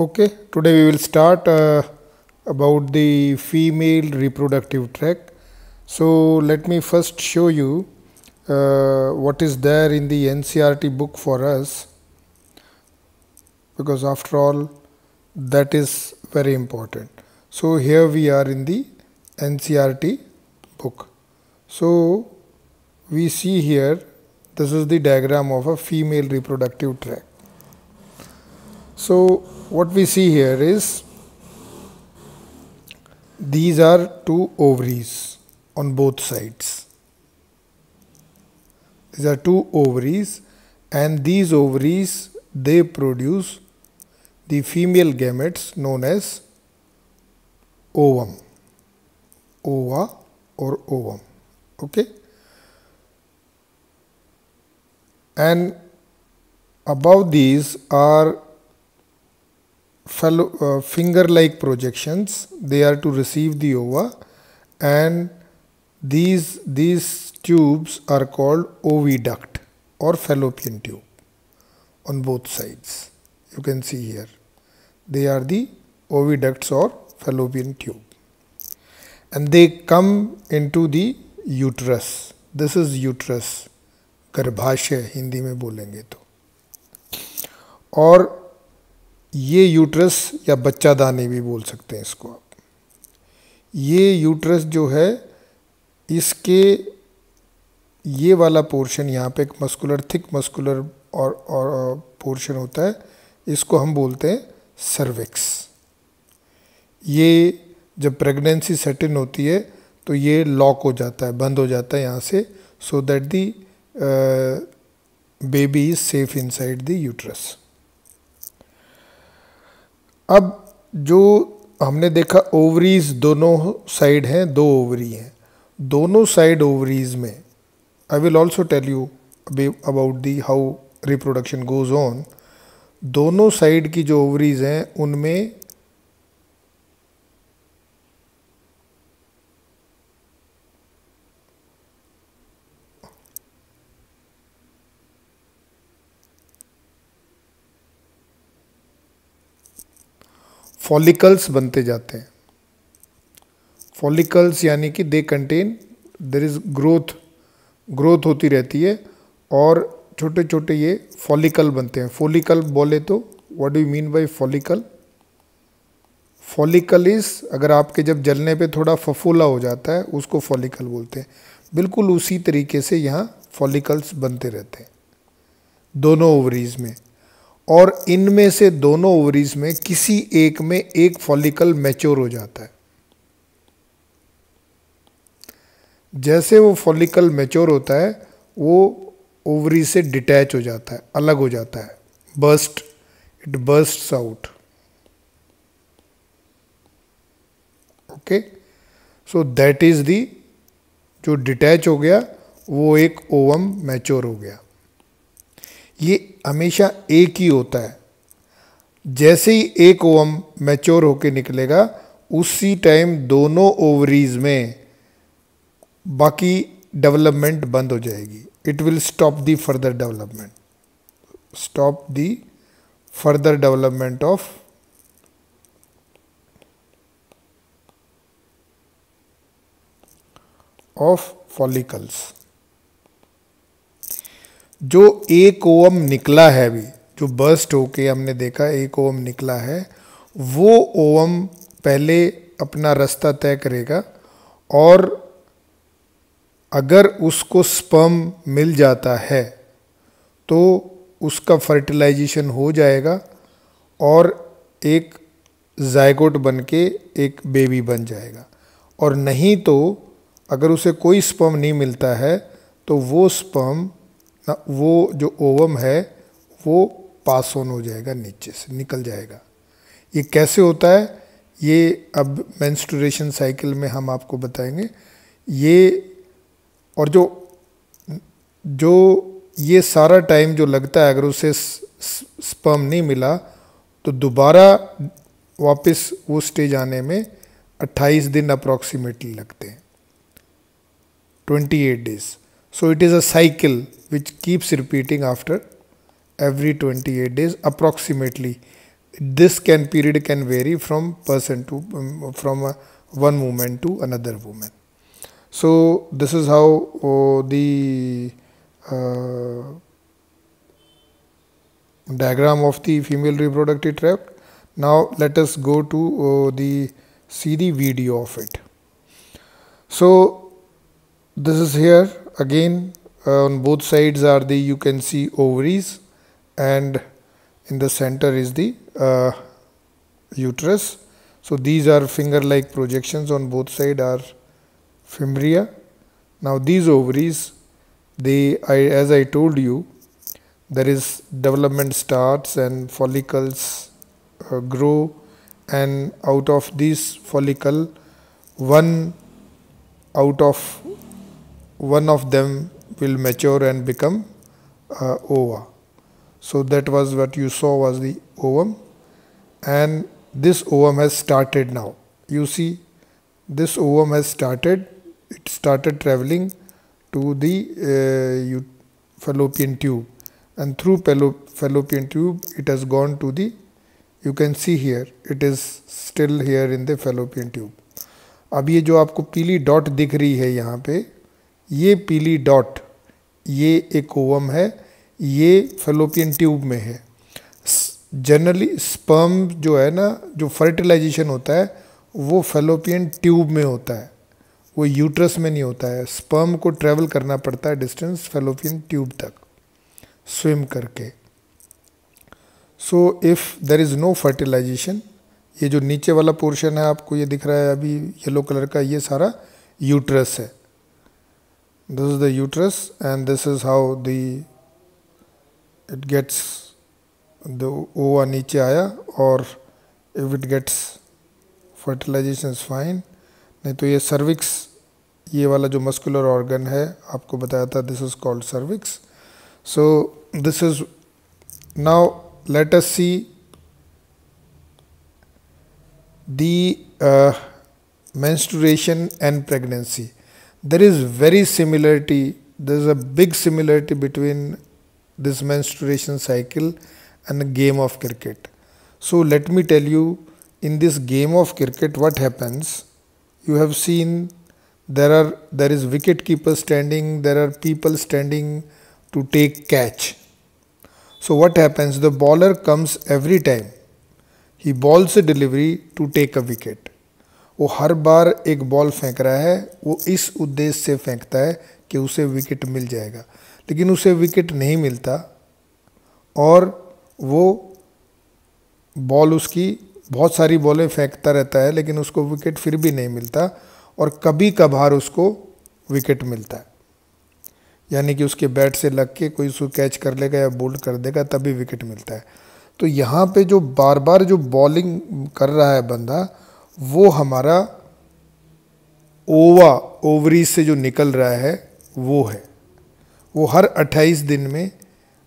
Okay, today we will start about the female reproductive tract. So let me first show you what is there in the NCERT book for us, because after all that is very important. So here we are in the NCERT book. So we see here, this is the diagram of a female reproductive tract. So what we see here is, these are two ovaries on both sides. These are two ovaries, and these ovaries, they produce the female gametes known as ovum, ova or ovum. Okay, and above these are finger-like projections. They are to receive the ova, and these tubes are called oviduct or fallopian tube on both sides. You can see here, they are the oviducts or fallopian tube, and they come into the uterus. This is uterus, गर्भाशय हिंदी में बोलेंगे तो, और ये uterus या बच्चादानी भी बोल सकते हैं इसको आप। ये यूट्रस जो है, इसके ये वाला पोर्शन यहाँ पे एक मस्कुलर, थिक मस्कुलर और पोर्शन होता है, इसको हम बोलते हैं सर्विक्स। ये जब प्रेगनेंसी सेट इन होती है तो ये लॉक हो जाता है, बंद हो जाता है यहाँ से, so that the baby is safe inside the uterus. अब जो हमने देखा, ओवरीज दोनों साइड हैं, दो ओवरी हैं, दोनों साइड ओवरीज में, I will also tell you about the how reproduction goes on. दोनों साइड की जो ओवरीज हैं उनमें फॉलिकल्स बनते जाते हैं। फॉलिकल्स यानी कि they contain, there is growth होती रहती है, और छोटे छोटे ये फॉलिकल बनते हैं। फॉलिकल बोले तो what do you mean by follicle? Follicle is, अगर आपके जब जलने पे थोड़ा फफोला हो जाता है उसको फॉलिकल बोलते हैं। बिल्कुल उसी तरीके से यहाँ फॉलिकल्स बनते रहते हैं दोनों ओवरीज में, और इनमें से दोनों ओवरीज में किसी एक में एक फॉलिकल मैच्योर हो जाता है। जैसे वो फॉलिकल मैच्योर होता है, वो ओवरी से डिटैच हो जाता है, अलग हो जाता है, it bursts out. Okay, so that is the, जो डिटैच हो गया वो एक ओवम मैच्योर हो गया। ये हमेशा एक ही होता है। जैसे ही एक ओवम मैच्योर होके निकलेगा, उसी टाइम दोनों ओवरीज में बाकी डेवलपमेंट बंद हो जाएगी। It will stop the further development of follicles. जो एक ओवम निकला है अभी, जो बर्स्ट होके हमने देखा एक ओवम निकला है, वो ओवम पहले अपना रास्ता तय करेगा, और अगर उसको स्पर्म मिल जाता है तो उसका फर्टिलाइजेशन हो जाएगा और एक जायगोट बनके एक बेबी बन जाएगा। और नहीं तो अगर उसे कोई स्पर्म नहीं मिलता है तो वो स्पर्म, वो जो ओवम है वो पास ऑन हो जाएगा, नीचे से निकल जाएगा। ये कैसे होता है, ये अब मेंस्ट्रुएशन साइकिल में हम आपको बताएंगे। ये और जो ये सारा टाइम जो लगता है, अगर उसे स्पर्म नहीं मिला तो दोबारा वापस वो स्टेज आने में 28 दिन अप्रॉक्सीमेटली लगते हैं, 28 days. So it is a cycle which keeps repeating after every 28 days approximately. this can period can vary from person to one woman to another woman. So this is how the diagram of the female reproductive tract. Now let us go to see the video of it. So this is here again, on both sides are the, you can see, ovaries, and in the center is the uterus. So these are finger-like projections, on both sides are fimbria. Now these ovaries, as I told you, there is development starts and follicles grow, and out of this follicle, one of them will mature and become ova. So that was what you saw was the ovum, and this ovum has started now. You see, this ovum has started. It started traveling to the fallopian tube, and through fallopian tube it has gone to the, you can see here, it is still here in the fallopian tube. अब ये जो आपको पीली dot दिख रही है यहाँ पे, ये पीली डॉट, ये एक ओवम है, ये फैलोपियन ट्यूब में है. जनरली स्पर्म जो है ना, जो फर्टिलाइजेशन होता है वो फैलोपियन ट्यूब में होता है, वो यूट्रस में नहीं होता है. स्पर्म को ट्रेवल करना पड़ता है डिस्टेंस फैलोपियन ट्यूब तक स्विम करके. So if there is no fertilization, ये जो नीचे वाला पोर्शन है आपको ये दिख रहा है अभी येलो कलर का, ये सारा यूट्रस है. This is the uterus and this is how the it gets the ova नीचे आया. और if it gets fertilization is fine, नहीं तो ये सर्विक्स, ये वाला जो मस्कुलर ऑर्गन है आपको बताया था, this is called cervix. So this is, now let us see the menstruation and pregnancy. There is very similarity, there is a big similarity between this menstruation cycle and a game of cricket. So let me tell you, in this game of cricket what happens, you have seen there is wicket keeper standing, there are people standing to take catch. So what happens, the bowler comes every time, he balls a delivery to take a wicket. वो हर बार एक ball फेंक रहा है, वो इस उद्देश्य से फेंकता है कि उसे विकेट मिल जाएगा, लेकिन उसे विकेट नहीं मिलता और वो बॉल, उसकी बहुत सारी बॉलें फेंकता रहता है लेकिन उसको विकेट फिर भी नहीं मिलता, और कभी कभार उसको विकेट मिलता है, यानी कि उसके बैट से लग के कोई उसको कैच कर लेगा या बोल्ड कर देगा तभी विकेट मिलता है. तो यहाँ पे जो बार बार जो बॉलिंग कर रहा है बंदा, वो हमारा ओवा, ओवरी से जो निकल रहा है वो है. वो हर 28 दिन में,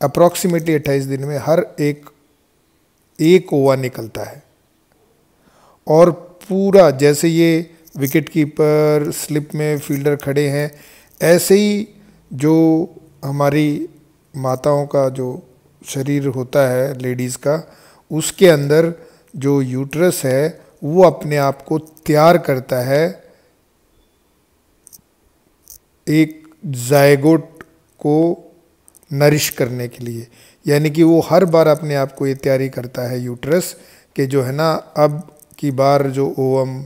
अप्रॉक्सीमेटली 28 दिन में हर एक ओवा निकलता है. और पूरा जैसे ये विकेट कीपर स्लिप में फील्डर खड़े हैं, ऐसे ही जो हमारी माताओं का जो शरीर होता है लेडीज़ का, उसके अंदर जो यूट्रस है वो अपने आप को तैयार करता है एक जायगोट को नरिश करने के लिए. यानी कि वो हर बार अपने आप को ये तैयारी करता है यूट्रस कि जो है ना, अब की बार जो ओवम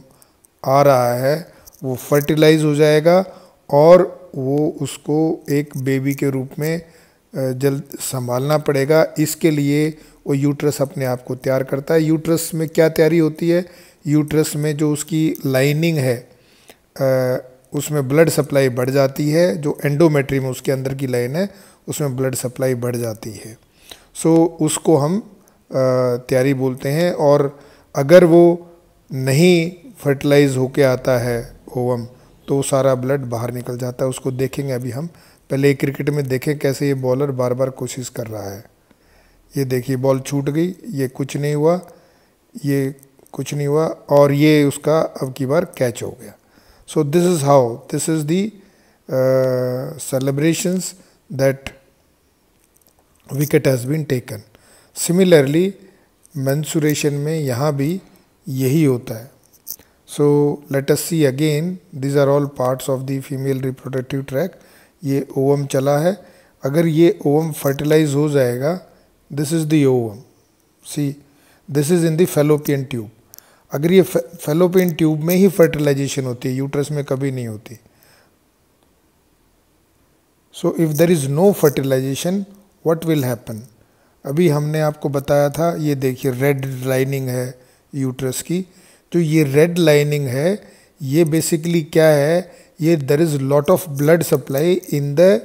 आ रहा है वो फर्टिलाइज हो जाएगा और वो उसको एक बेबी के रूप में जल्द संभालना पड़ेगा. इसके लिए वो यूट्रस अपने आप को तैयार करता है. यूट्रस में क्या तैयारी होती है, यूट्रस में जो उसकी लाइनिंग है उसमें ब्लड सप्लाई बढ़ जाती है, जो एंडोमेट्रियम उसके अंदर की लाइन है उसमें ब्लड सप्लाई बढ़ जाती है. सो उसको हम तैयारी बोलते हैं. और अगर वो नहीं फर्टिलाइज होके आता है ओवम, तो सारा ब्लड बाहर निकल जाता है. उसको देखेंगे अभी हम. पहले क्रिकेट में देखें कैसे ये बॉलर बार बार कोशिश कर रहा है. ये देखिए बॉल छूट गई, ये कुछ नहीं हुआ, ये कुछ नहीं हुआ, और ये उसका अब की बार कैच हो गया. So this is how, this is the celebrations that wicket has been taken. Similarly, menstruation में यहाँ भी यही होता है। So let us see again, these are all parts of the female reproductive tract. ये ओवम चला है, अगर ये ओवम फर्टिलाइज हो जाएगा, this is the ovum, see this is in the fallopian tube. अगर ये फैलोपियन ट्यूब में ही फर्टिलाइजेशन होती है, यूट्रस में कभी नहीं होती। So if there is no fertilization, what will happen? अभी हमने आपको बताया था, ये देखिए रेड लाइनिंग है यूट्रस की। तो ये रेड लाइनिंग है, ये बेसिकली क्या है, ये there is lot of blood supply in the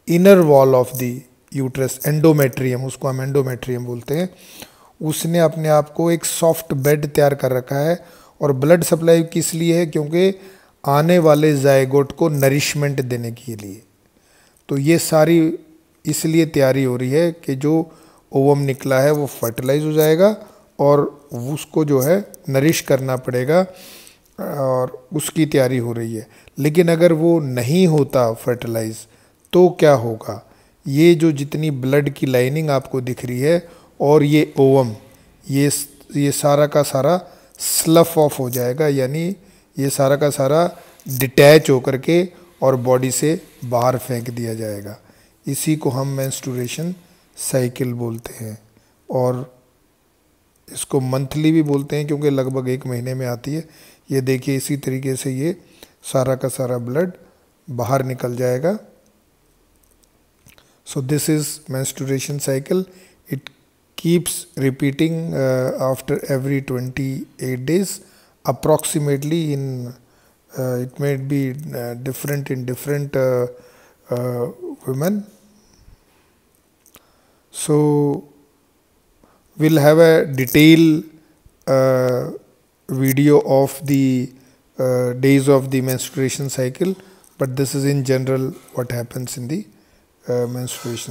inner wall of the uterus, endometrium, उसको हम एंडोमेट्रियम बोलते हैं। उसने अपने आप को एक सॉफ्ट बेड तैयार कर रखा है। और ब्लड सप्लाई किस लिए है? क्योंकि आने वाले जायगोट को नरिशमेंट देने के लिए। तो ये सारी इसलिए तैयारी हो रही है कि जो ओवम निकला है वो फर्टिलाइज हो जाएगा और उसको जो है नरिश करना पड़ेगा, और उसकी तैयारी हो रही है। लेकिन अगर वो नहीं होता फर्टिलाइज तो क्या होगा? ये जो जितनी ब्लड की लाइनिंग आपको दिख रही है और ये ओवम, ये सारा का सारा स्लफ ऑफ हो जाएगा, यानी ये सारा का सारा डिटैच होकर के और बॉडी से बाहर फेंक दिया जाएगा। इसी को हम मेंस्ट्रुएशन साइकिल बोलते हैं, और इसको मंथली भी बोलते हैं क्योंकि लगभग 1 महीने में आती है। ये देखिए इसी तरीके से ये सारा का सारा ब्लड बाहर निकल जाएगा। So this is menstruation cycle. It keeps repeating after every 28 days approximately. It may be different in different women. So we'll have a detailed video of the days of the menstruation cycle, but this is in general what happens in the menstruation.